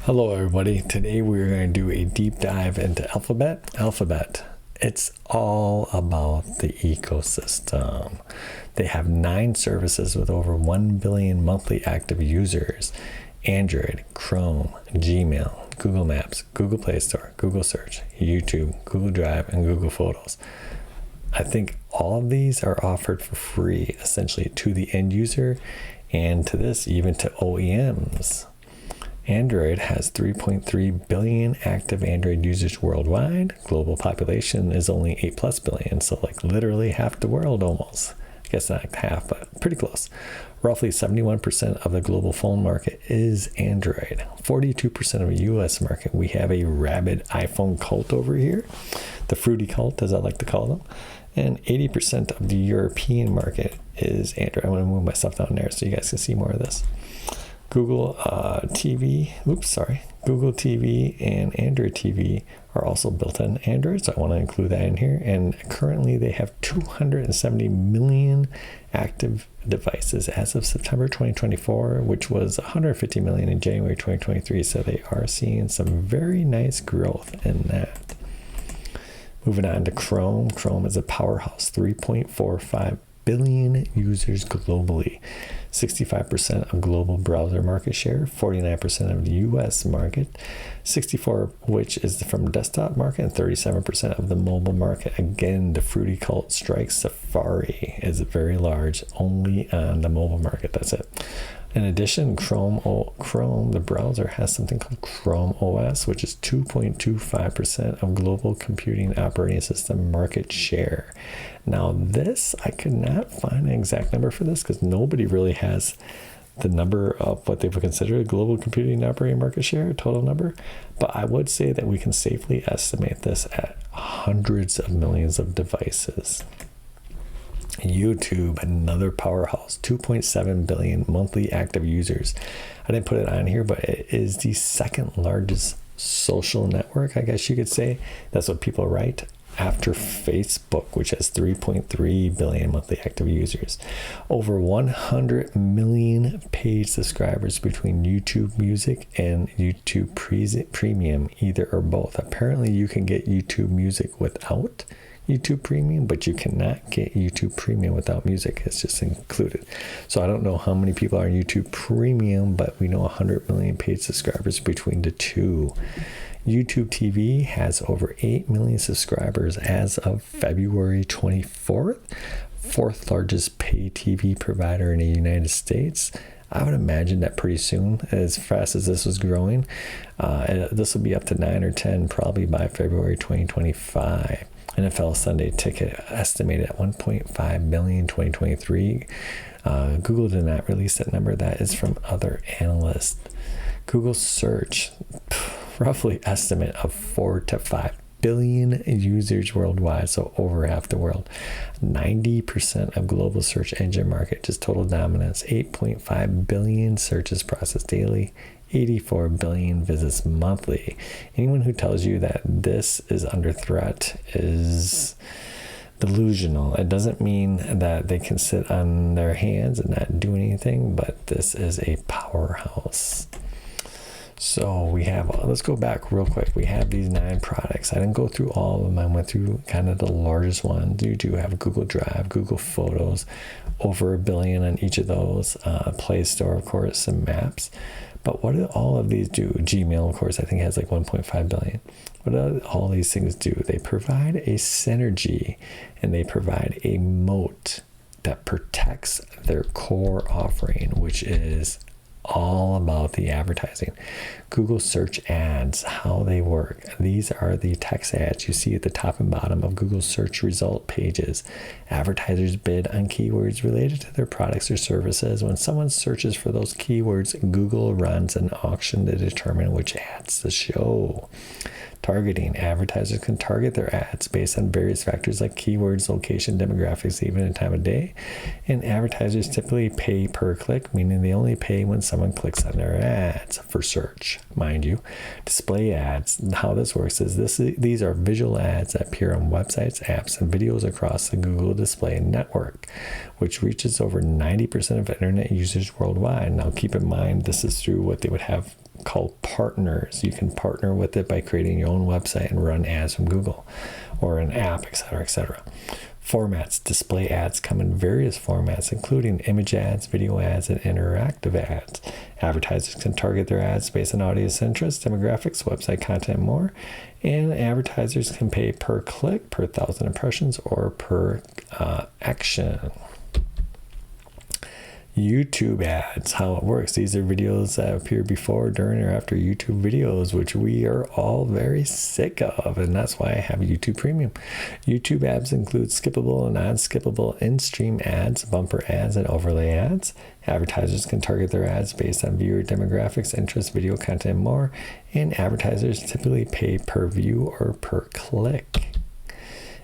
Hello everybody. Today we're going to do a deep dive into Alphabet. Alphabet, it's all about the ecosystem. They have 9 services with over 1 billion monthly active users. Android, Chrome, Gmail, Google Maps, Google Play Store, Google Search, YouTube, Google Drive, and Google Photos. I think all of these are offered for free, essentially, to the end user and to this, even to OEMs. Android has 3.3 billion active Android users worldwide. Global population is only 8+ billion, so like literally half the world almost. I guess not half, but pretty close. Roughly 71% of the global phone market is Android. 42% of the US market. We have a rabid iPhone cult over here, the fruity cult as I like to call them. And 80% of the European market is Android. I'm going to move myself down there so you guys can see more of this. Google Google TV and Android TV are also built on Android, so I want to include that in here. And currently they have 270 million active devices as of September 2024, which was 150 million in January 2023. So they are seeing some very nice growth in that. Moving on to Chrome. Chrome is a powerhouse, 3.45 billion users globally, 65% of global browser market share, 49% of the US market, 64% which is from desktop market, and 37% of the mobile market. Again, the fruity cult strikes. Safari is very large, only on the mobile market. That's it. In addition, Chrome, the browser, has something called Chrome OS, which is 2.25% of global computing operating system market share. Now this, I could not find an exact number for this because nobody really has the number of what they would consider a global computing operating market share, total number. But I would say that we can safely estimate this at hundreds of millions of devices. YouTube, another powerhouse, 2.7 billion monthly active users. I didn't put it on here, but it is the second largest social network, I guess you could say. That's what people write, after Facebook, which has 3.3 billion monthly active users. Over 100 million paid subscribers between YouTube Music and YouTube Premium, either or both. Apparently you can get YouTube Music without YouTube Premium, but you cannot get YouTube Premium without music. It's just included. So I don't know how many people are on YouTube Premium, but we know 100 million paid subscribers between the two. YouTube TV has over 8 million subscribers as of February 24th, 4th largest pay TV provider in the United States. I would imagine that pretty soon, as fast as this was growing, this will be up to 9 or 10 probably by February 2025. NFL Sunday Ticket estimated at 1.5 billion 2023. Google did not release that number. That is from other analysts. Google Search, roughly estimate of 4 to 5 billion users worldwide, so over half the world. 90% of global search engine market, just total dominance. 8.5 billion searches processed daily. 84 billion visits monthly. Anyone who tells you that this is under threat is delusional. It doesn't mean that they can sit on their hands and not do anything, but this is a powerhouse. So we have, let's go back real quick. We have these 9 products. I didn't go through all of them. I went through kind of the largest ones. You do have Google Drive, Google Photos, over 1 billion on each of those. Play Store, of course, and Maps. But what do all of these do? Gmail, of course, I think has like 1.5 billion. What do all these things do? They provide a synergy and they provide a moat that protects their core offering, which is all about the advertising. Google search ads, how they work. These are the text ads you see at the top and bottom of Google search result pages. Advertisers bid on keywords related to their products or services. When someone searches for those keywords, Google runs an auction to determine which ads to show. Targeting. Advertisers can target their ads based on various factors like keywords, location, demographics, even and time of day. And advertisers typically pay per click, meaning they only pay when someone clicks on their ads for search, mind you. Display ads. How this works is these are visual ads that appear on websites, apps, and videos across the Google Display Network, which reaches over 90% of internet users worldwide. Now keep in mind, this is through what they would have called partners. You can partner with it by creating your own website and run ads from Google or an app, etc., etc. Formats. Display ads come in various formats, including image ads, video ads, and interactive ads. Advertisers can target their ads based on audience interests, demographics, website content, and more. And advertisers can pay per click, per 1,000 impressions, or per action. YouTube ads, how it works. These are videos that appear before, during, or after YouTube videos, which we are all very sick of, and that's why I have YouTube Premium. YouTube ads include skippable and non-skippable in-stream ads, bumper ads, and overlay ads. Advertisers can target their ads based on viewer demographics, interests, video content, and more, and advertisers typically pay per view or per click.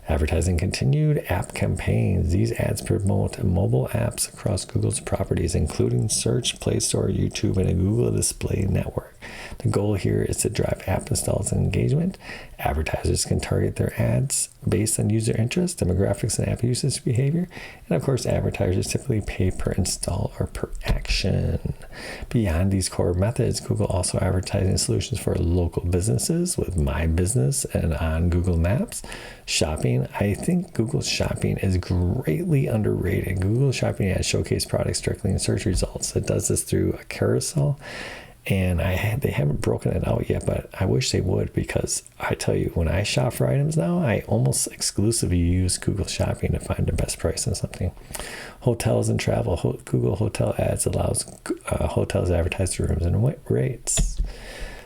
Advertising continued. App campaigns. These ads promote mobile apps across Google's properties, including Search, Play Store, YouTube, and a Google Display Network. The goal here is to drive app installs and engagement. Advertisers can target their ads based on user interest, demographics, and app usage behavior. And of course, advertisers typically pay per install or per action. Beyond these core methods, Google also advertising solutions for local businesses with My Business and on Google Maps. Shopping. I think Google Shopping is greatly underrated. Google Shopping ads showcase products directly in search results. It does this through a carousel, and they haven't broken it out yet, but I wish they would, because I tell you, when I shop for items now, I almost exclusively use Google Shopping to find the best price on something. Hotels and travel. Google Hotel Ads allows hotels to advertise their rooms and rates.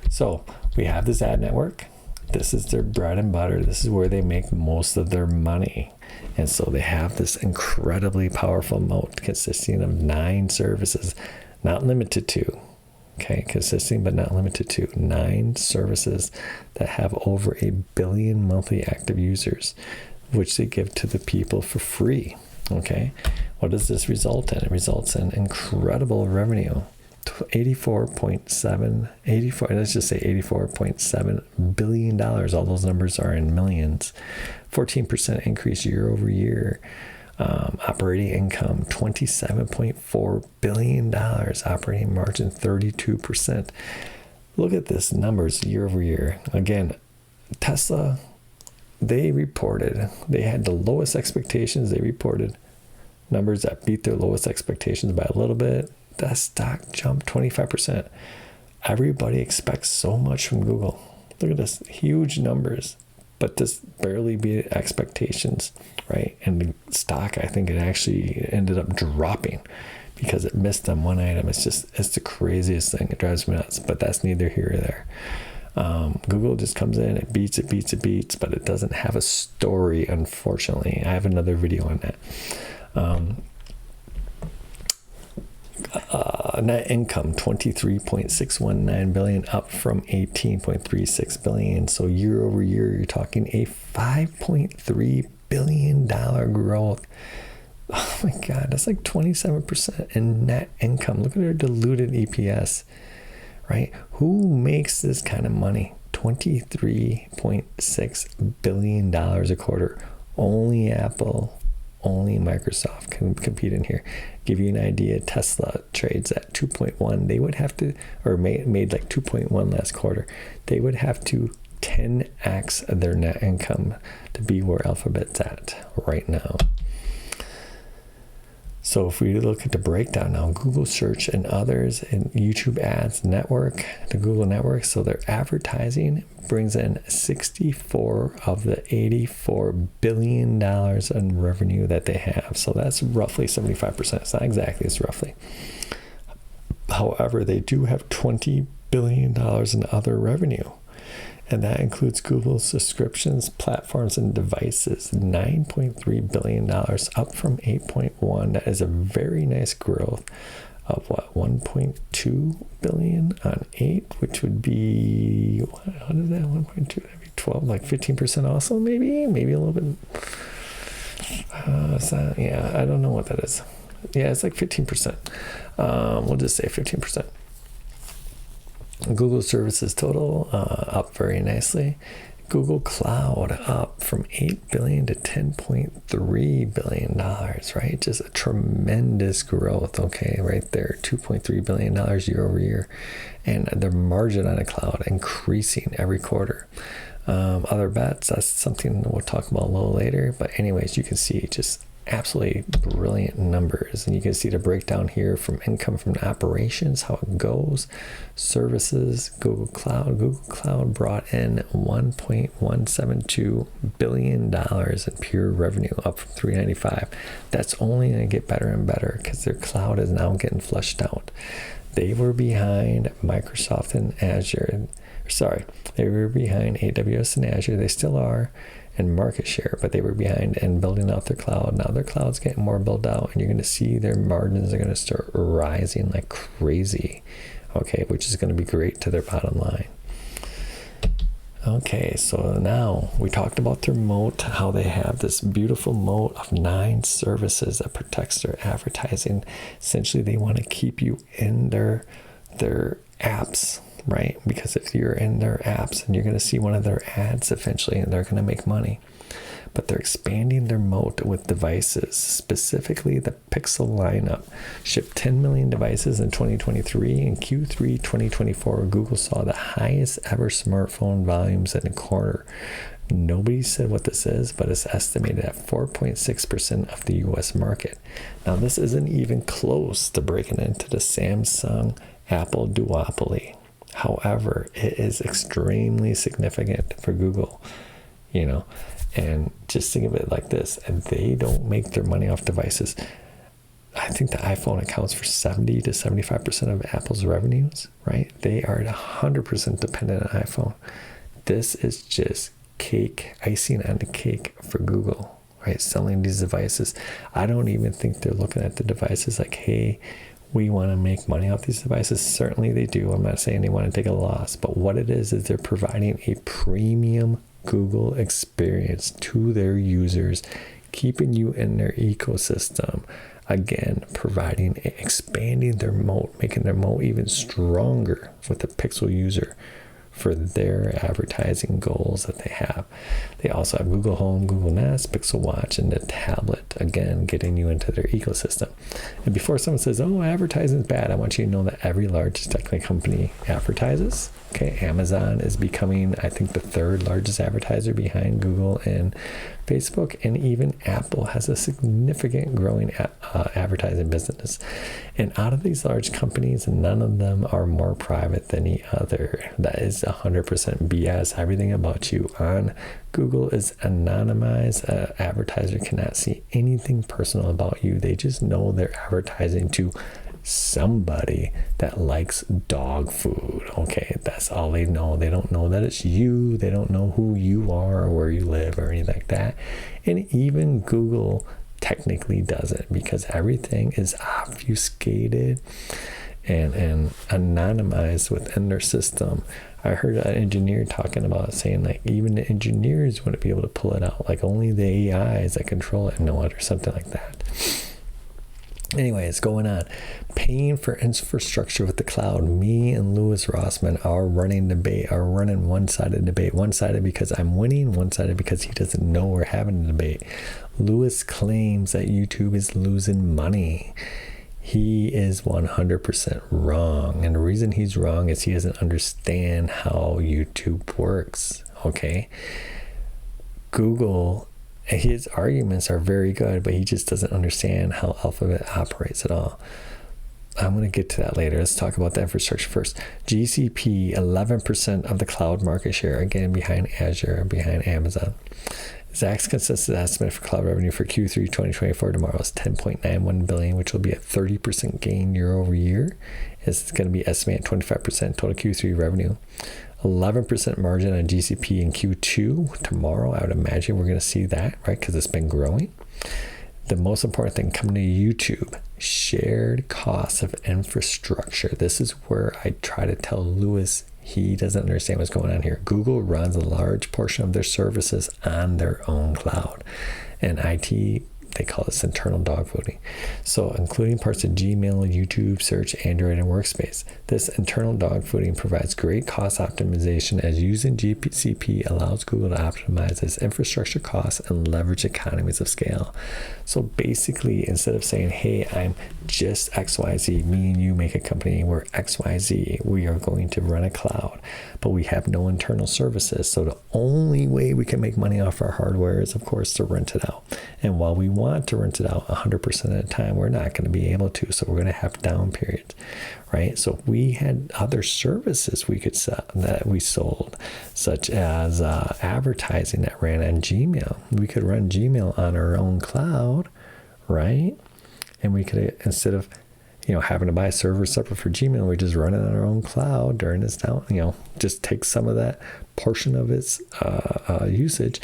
So we have this ad network. This is their bread and butter. This is where they make most of their money. And so they have this incredibly powerful moat consisting of 9 services, not limited to, consisting but not limited to 9 services that have over 1 billion monthly active users, which they give to the people for free. What does this result in? It results in incredible revenue. $84.7 billion. All those numbers are in millions. 14% increase year over year. Operating income $27.4 billion. Operating margin 32%. Look at this numbers year over year. Again, Tesla, they reported they had the lowest expectations. They reported numbers that beat their lowest expectations by a little bit. That stock jumped 25%. Everybody expects so much from Google. Look at this, huge numbers, but this barely beat expectations, right? And the stock, I think it actually ended up dropping because it missed on one item. It's the craziest thing. It drives me nuts, but that's neither here or there. Google just comes in, it beats, but it doesn't have a story, unfortunately. I have another video on that. Net income $23.619 billion, up from $18.36 billion. So year over year, you're talking a $5.3 billion growth. Oh my God, that's like 27% in net income. Look at their diluted EPS, right? Who makes this kind of money? $23.6 billion a quarter. Only Apple, only Microsoft can compete in here. Give you an idea, Tesla trades at 2.1. They would have to, or made like 2.1 last quarter. They would have to 10x their net income to be where Alphabet's at right now. So if we look at the breakdown now, Google Search and others, and YouTube Ads Network, the Google Network, so their advertising brings in 64 of the $84 billion in revenue that they have. So that's roughly 75%. It's not exactly, it's roughly. However, they do have $20 billion in other revenue. And that includes Google subscriptions, platforms, and devices. $9.3 billion, up from 8.1. That is a very nice growth of 1.2 billion on 8, which would be, what is that? 1.2, that'd be 12, like 15% also, maybe a little bit. Yeah, I don't know what that is. Yeah, it's like 15%. We'll just say 15%. Google services total up very nicely. Google Cloud up from $8 billion to $10.3 billion, right? Just a tremendous growth, okay, right there, $2.3 billion year over year. And the margin on a cloud increasing every quarter. Other bets, that's something we'll talk about a little later. But anyways, you can see just absolutely brilliant numbers, and you can see the breakdown here from income from operations, how it goes. Services, Google Cloud brought in $1.172 billion in pure revenue, up from $395. That's only going to get better and better because their cloud is now getting flushed out. They were behind Microsoft and Azure. They were behind AWS and Azure. They still are in market share, but they were behind in building out their cloud. Now their cloud's getting more built out, and you're going to see their margins are going to start rising like crazy, okay, which is going to be great to their bottom line. Okay, so now we talked about their moat, how they have this beautiful moat of 9 services that protects their advertising. Essentially, they want to keep you in their apps, right? Because if you're in their apps and you're going to see one of their ads eventually, and they're going to make money. But they're expanding their moat with devices, specifically the Pixel lineup. Shipped 10 million devices in 2023. In Q3 2024, Google saw the highest ever smartphone volumes in a quarter. Nobody said what this is, but it's estimated at 4.6% of the US market. Now, this isn't even close to breaking into the Samsung Apple duopoly. However, it is extremely significant for Google, you know. And just think of it like this, and they don't make their money off devices. I think the iPhone accounts for 70 to 75% of Apple's revenues, right? They are 100% dependent on iPhone. This is just cake, icing on the cake for Google, right? Selling these devices. I don't even think they're looking at the devices like, hey, we want to make money off these devices. Certainly they do. I'm not saying they want to take a loss, but what it is they're providing a premium Google experience to their users, keeping you in their ecosystem. Again, expanding their moat, making their moat even stronger with the Pixel user for their advertising goals that they have. They also have Google Home, Google Nest, Pixel Watch, and the tablet, again, getting you into their ecosystem. And before someone says, oh, advertising is bad, I want you to know that every large tech company advertises. Okay, Amazon is becoming, I think, the 3rd largest advertiser behind Google and Facebook, and even Apple has a significant growing advertising business. And out of these large companies, none of them are more private than the other. That is 100% BS. Everything about you on Google is anonymized. An advertiser cannot see anything personal about you. They just know they're advertising to somebody that likes dog food. Okay, that's all they know. They don't know that it's you. They don't know who you are or where you live or anything like that. And even Google technically doesn't, because everything is obfuscated and anonymized within their system. I heard an engineer talking about saying like even the engineers wouldn't be able to pull it out, like only the AIs that control it know it or something like that. Anyways, going on. Paying for infrastructure with the cloud. Me and Louis Rossmann are running one-sided debate. One-sided because I'm winning, one-sided because he doesn't know we're having a debate. Louis claims that YouTube is losing money. He is 100% wrong. And the reason he's wrong is he doesn't understand how YouTube works, okay? Google, his arguments are very good, but he just doesn't understand how Alphabet operates at all. I'm going to get to that later. Let's talk about the infrastructure first. GCP, 11% of the cloud market share, again, behind Azure, behind Amazon. Zacks consensus estimate for cloud revenue for Q3 2024 tomorrow is $10.91 billion, which will be a 30% gain year over year. It's going to be estimated 25% total Q3 revenue. 11% margin on GCP in Q2 tomorrow. I would imagine we're going to see that, right? Because it's been growing. The most important thing coming to YouTube, shared costs of infrastructure. This is where I try to tell Louis he doesn't understand what's going on here. Google runs a large portion of their services on their own cloud. And IT They call this internal dogfooding. So including parts of Gmail, YouTube, Search, Android, and Workspace. This internal dogfooding provides great cost optimization as using GCP allows Google to optimize its infrastructure costs and leverage economies of scale. So basically, instead of saying, hey, I'm just XYZ, me and you make a company, we're XYZ, we are going to run a cloud, but we have no internal services. So the only way we can make money off our hardware is, of course, to rent it out. And while we want to rent it out 100% of the time, we're not going to be able to. So we're going to have down periods, right? So if we had other services we could sell that we sold, such as advertising that ran on Gmail. We could run Gmail on our own cloud, right? And we could, instead of having to buy a server separate for Gmail, we just run it on our own cloud during this down, just take some of that portion of its usage,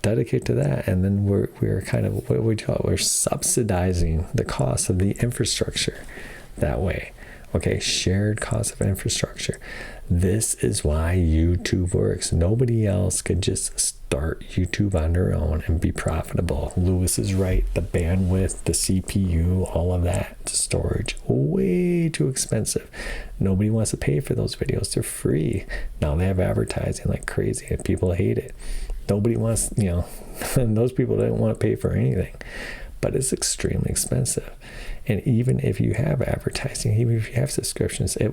dedicate to that, and then we're kind of, what we call it, we're subsidizing the cost of the infrastructure that way. Okay, shared cost of infrastructure. This is why YouTube works. Nobody else could just start YouTube on their own and be profitable. Lewis is right. The bandwidth, the CPU, all of that, storage, way too expensive. Nobody wants to pay for those videos. They're free. Now they have advertising like crazy and people hate it. Nobody wants, and those people don't want to pay for anything. But it's extremely expensive. And even if you have advertising, even if you have subscriptions, you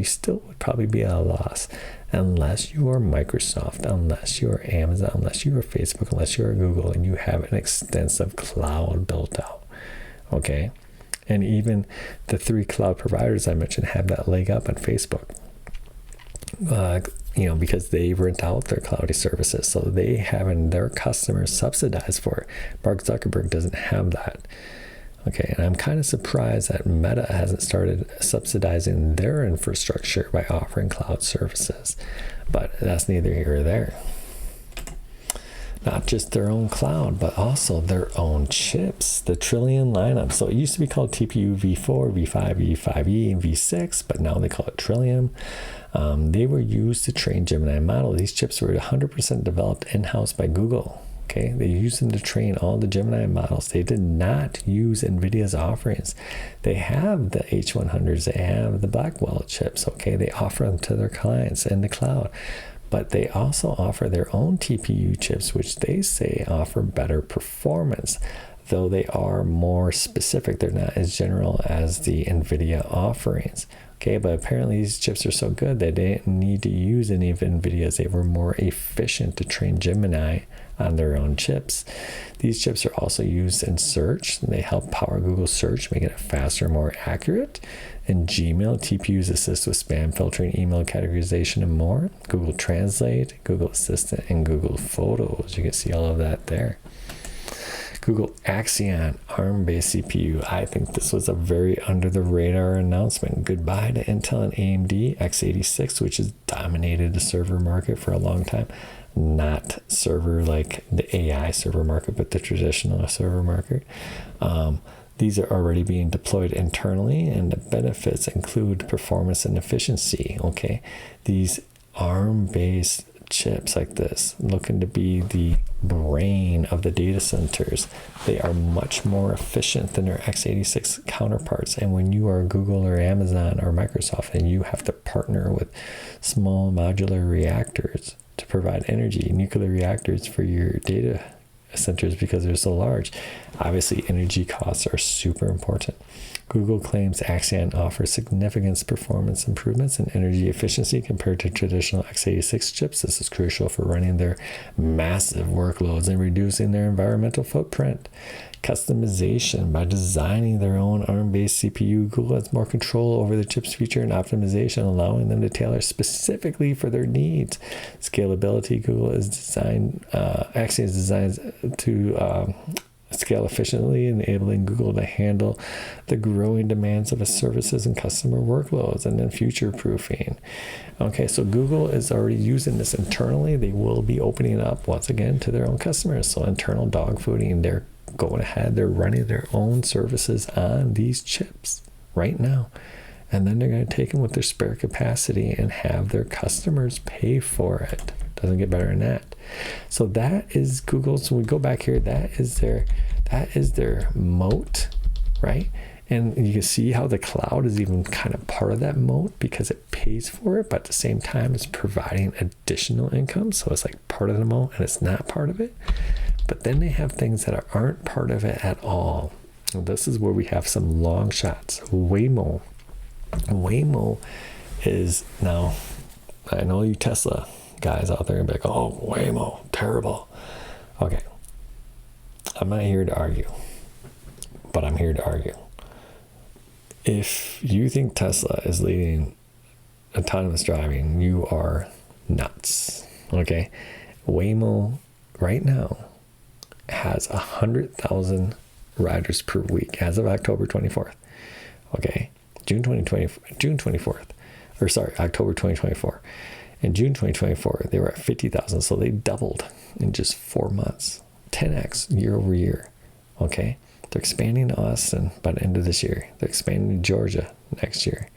still would probably be at a loss unless you are Microsoft, unless you are Amazon, unless you are Facebook, unless you are Google, and you have an extensive cloud built out. Okay? And even the 3 cloud providers I mentioned have that leg up on Facebook. Because they rent out their cloudy services. So they having their customers subsidized for it. Mark Zuckerberg doesn't have that. Okay, and I'm kind of surprised that Meta hasn't started subsidizing their infrastructure by offering cloud services. But that's neither here or there. Not just their own cloud, but also their own chips, the Trillium lineup. So it used to be called TPU V4, V5, V5E, and V6, but now they call it Trillium. They were used to train Gemini model. These chips were 100% developed in-house by Google. Okay, they used them to train all the Gemini models. They did not use NVIDIA's offerings. They have the H100s, they have the Blackwell chips. Okay, they offer them to their clients in the cloud. But they also offer their own TPU chips, which they say offer better performance, though they are more specific. They're not as general as the NVIDIA offerings. Okay, but apparently these chips are so good that they didn't need to use any of NVIDIA's. They were more efficient to train Gemini on their own chips. These chips are also used in search. They help power Google search, making it faster and more accurate. In Gmail, TPUs assist with spam filtering, email categorization, and more. Google Translate, Google Assistant, and Google Photos. You can see all of that there. Google Axion ARM-based CPU. I think this was a very under-the-radar announcement. Goodbye to Intel and AMD x86, which has dominated the server market for a long time. Not server like the AI server market, but the traditional server market. These are already being deployed internally, and the benefits include performance and efficiency. Okay, these ARM-based chips like this, looking to be the brain of the data centers, they are much more efficient than their x86 counterparts. And when you are Google or Amazon or Microsoft and you have to partner with small modular reactors to provide energy, nuclear reactors for your data centers because they're so large, obviously energy costs are super important. Google claims Axion offers significant performance improvements in energy efficiency compared to traditional x86 chips. This is crucial for running their massive workloads and reducing their environmental footprint. Customization. By designing their own ARM-based CPU, Google has more control over the chip's feature and optimization, allowing them to tailor specifically for their needs. Scalability. Google is designed, Axion is designed to scale efficiently, enabling Google to handle the growing demands of its services and customer workloads, and then future-proofing. Okay, so Google is already using this internally. They will be opening up once again to their own customers. So internal dogfooding, they're going ahead, they're running their own services on these chips right now. And then they're going to take them with their spare capacity and have their customers pay for it. Doesn't get better than that. So that is Google. So we go back here, that is their That is their moat, right? And you can see how the cloud is even kind of part of that moat because it pays for it, but at the same time it's providing additional income. So it's like part of the moat and it's not part of it. But then they have things that aren't part of it at all. And this is where we have some long shots. Waymo. Waymo is now, I know you Tesla guys out there and be like, oh, Waymo, terrible. Okay. I'm not here to argue, but I'm here to argue. If you think Tesla is leading autonomous driving, you are nuts. Okay. Waymo right now has 100,000 riders per week as of October 24th. Okay. October 2024. In June 2024, they were at 50,000. So they doubled in just 4 months, 10x year over year. Okay. They're expanding to Austin by the end of this year. They're expanding to Georgia next year.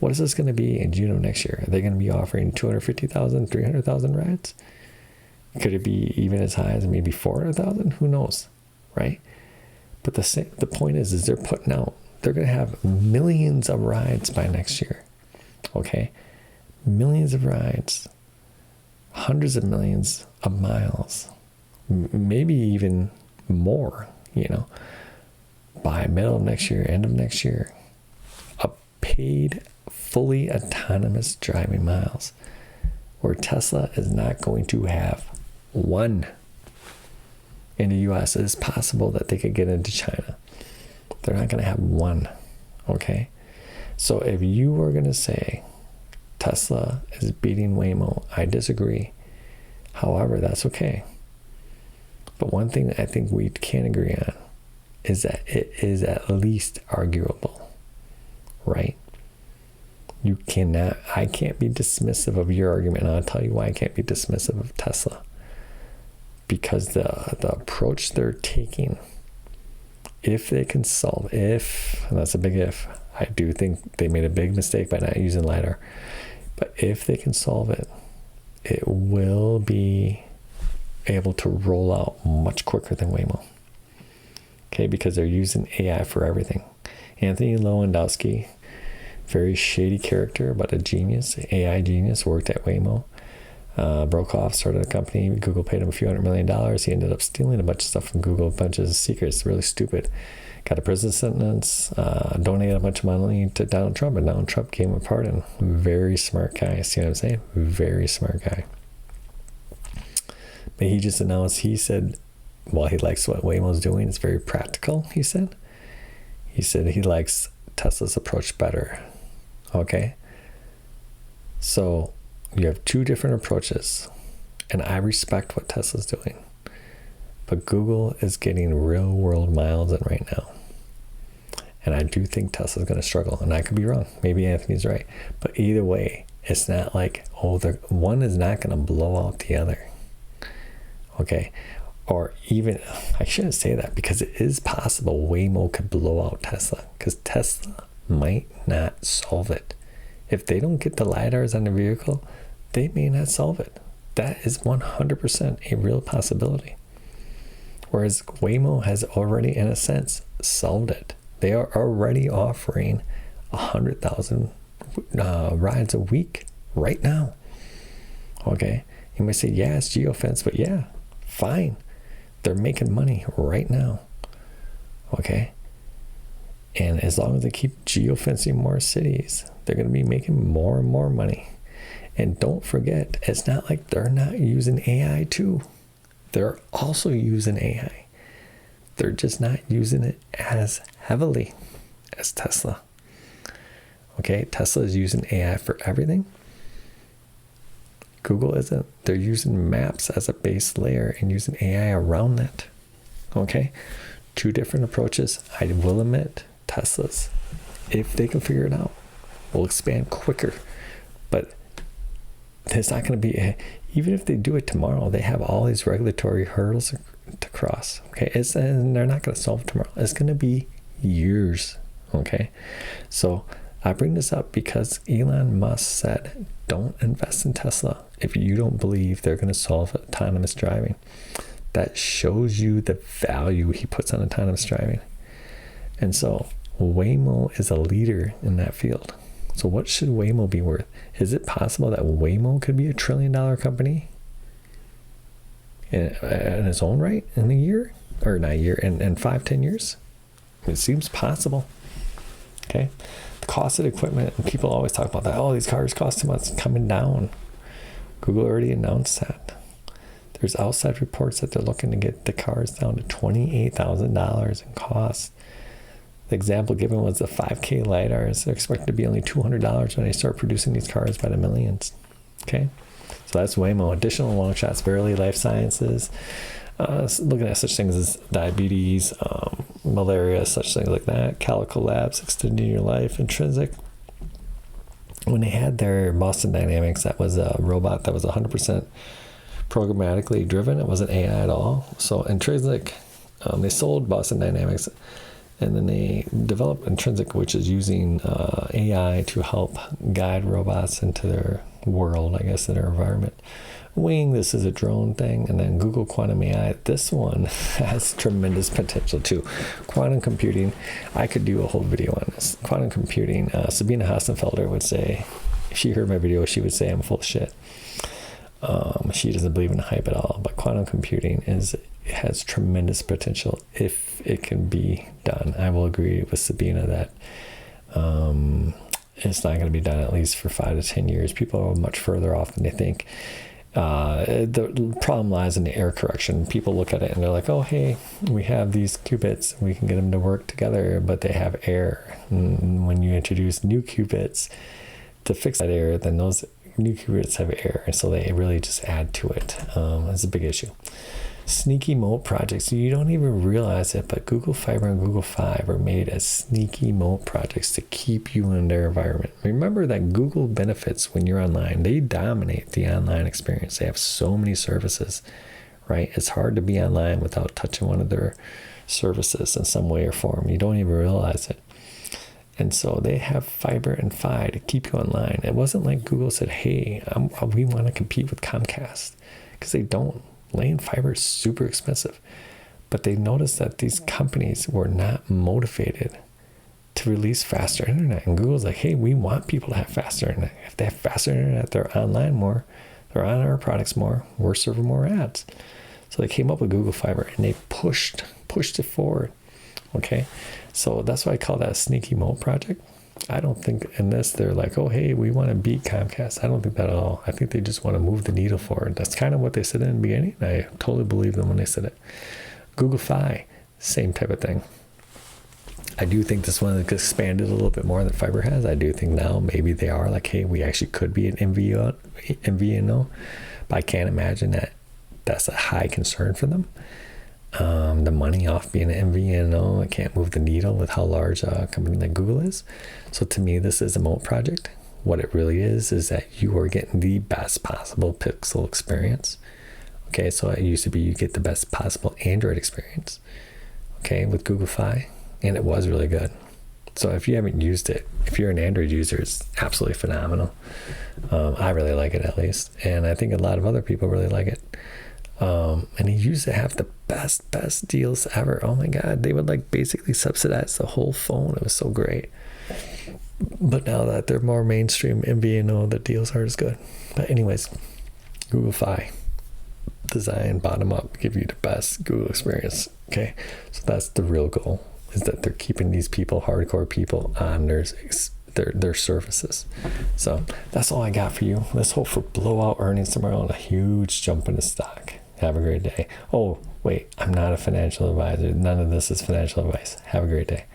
What is this going to be in June of next year? Are they going to be offering 250,000, 300,000 rides? Could it be even as high as maybe 400,000? Who knows, right? But the point is they're putting out, they're going to have millions of rides by next year, okay? Millions of rides, hundreds of millions of miles, maybe even more, by middle of next year, end of next year. A paid, fully autonomous driving miles, where Tesla is not going to have one. In the US, it is possible that they could get into China. They're not going to have one, okay? So if you are going to say Tesla is beating Waymo, I disagree. However, that's okay. But one thing that I think we can agree on is that it is at least arguable, right? I can't be dismissive of your argument, and I'll tell you why I can't be dismissive of Tesla. Because the approach they're taking, if they can solve, and that's a big if, I do think they made a big mistake by not using LiDAR, but if they can solve it, it will be able to roll out much quicker than Waymo. Okay, because they're using AI for everything. Anthony Lewandowski, very shady character, but a genius, AI genius, worked at Waymo. Broke off, started a company. Google paid him a few $100 million. He ended up stealing a bunch of stuff from Google, a bunch of secrets. Really stupid. Got a prison sentence. Donated a bunch of money to Donald Trump, and Donald Trump gave him a pardon. Very smart guy. See what I'm saying? Very smart guy. But he just announced. He said, well, he likes what Waymo's doing. It's very practical. He said he likes Tesla's approach better. Okay. So you have two different approaches, and I respect what Tesla's doing. But Google is getting real world miles in right now. And I do think Tesla's going to struggle, and I could be wrong. Maybe Anthony's right. But either way, it's not like, one is not going to blow out the other. Okay? Or even, I shouldn't say that, because it is possible Waymo could blow out Tesla, because Tesla might not solve it. If they don't get the LiDARs on the vehicle, they may not solve it. That is 100% a real possibility. Whereas Waymo has already, in a sense, solved it. They are already offering 100,000 rides a week right now. Okay? You might say, yeah, it's geofence, but yeah, fine. They're making money right now. Okay? And as long as they keep geofencing more cities, they're going to be making more and more money. And don't forget, it's not like they're not using AI too. They're also using AI. They're just not using it as heavily as Tesla. Okay, Tesla is using AI for everything. Google isn't. They're using maps as a base layer and using AI around that. Okay, two different approaches. I will admit, Tesla's, if they can figure it out, will expand quicker. But it's not going to be, even if they do it tomorrow, they have all these regulatory hurdles to cross. Okay, and they're not going to solve it tomorrow. It's going to be years. Okay, so I bring this up because Elon Musk said, don't invest in Tesla if you don't believe they're going to solve autonomous driving. That shows you the value he puts on autonomous driving. And so Waymo is a leader in that field. So what should Waymo be worth? Is it possible that Waymo could be $1 trillion company in its own right in a year? Or not a year, in 5-10 years? It seems possible. Okay. The cost of equipment, and people always talk about that. Oh, these cars cost too much. It's coming down. Google already announced that. There's outside reports that they're looking to get the cars down to $28,000 in cost. The example given was the 5K LiDARs. They're expected to be only $200 when they start producing these cars by the millions. Okay. So that's Waymo. Additional long shots, Verily Life Sciences. Looking at such things as diabetes, malaria, such things like that. Calico Labs, extending your life. Intrinsic. When they had their Boston Dynamics, that was a robot that was 100% programmatically driven. It wasn't AI at all. So Intrinsic, they sold Boston Dynamics, and then they developed Intrinsic, which is using AI to help guide robots into their world, I guess, in their environment. Wing, this is a drone thing, and then Google Quantum AI. This one has tremendous potential too. Quantum computing, I could do a whole video on this. Quantum computing, Sabina Hassenfelder would say, if she heard my video, she would say I'm full of shit. She doesn't believe in hype at all, but quantum computing has tremendous potential if it can be done. I will agree with Sabina that it's not going to be done at least for 5 to 10 years. People are much further off than they think. The problem lies in the error correction. People look at it and they're like, oh, hey, we have these qubits, we can get them to work together, but they have error. And when you introduce new qubits to fix that error, then those new qubits have error. So they really just add to it. It's a big issue. Sneaky moat projects. You don't even realize it, but Google Fiber and Google Fi are made as sneaky moat projects to keep you in their environment. Remember that Google benefits when you're online. They dominate the online experience. They have so many services, right? It's hard to be online without touching one of their services in some way or form. You don't even realize it. And so they have Fiber and Fi to keep you online. It wasn't like Google said, hey, we want to compete with Comcast, because they don't. Laying fiber is super expensive, but they noticed that these companies were not motivated to release faster internet. And Google's like, hey, we want people to have faster internet. If they have faster internet, they're online more, they're on our products more, we're serving more ads. So they came up with Google Fiber and they pushed it forward. Okay, so that's why I call that a sneaky moat project. I don't think in this they're like, oh, hey, we want to beat Comcast. I don't think that at all. I think they just want to move the needle forward. That's kind of what they said in the beginning. I totally believe them when they said it. Google Fi, same type of thing. I do think this one expanded a little bit more than Fiber has. I do think now maybe they are like, hey, we actually could be an MVNO, but I can't imagine that that's a high concern for them. The money off being an MVNO, I can't move the needle with how large a company like Google is. So to me, this is a moat project. What it really is that you are getting the best possible Pixel experience. Okay, so it used to be you get the best possible Android experience, okay, with Google Fi, and it was really good. So if you haven't used it, if you're an Android user, it's absolutely phenomenal. I really like it, at least, and I think a lot of other people really like it. And he used to have the best deals ever. Oh my God, they would like basically subsidize the whole phone. It was so great. But now that they're more mainstream MVNO, the deals aren't as good. But anyways, Google Fi, design bottom up, give you the best Google experience. Okay, so that's the real goal, is that they're keeping these people, hardcore people, on their services. So that's all I got for you. Let's hope for blowout earnings tomorrow and a huge jump in the stock. Have a great day. Oh, wait, I'm not a financial advisor. None of this is financial advice. Have a great day.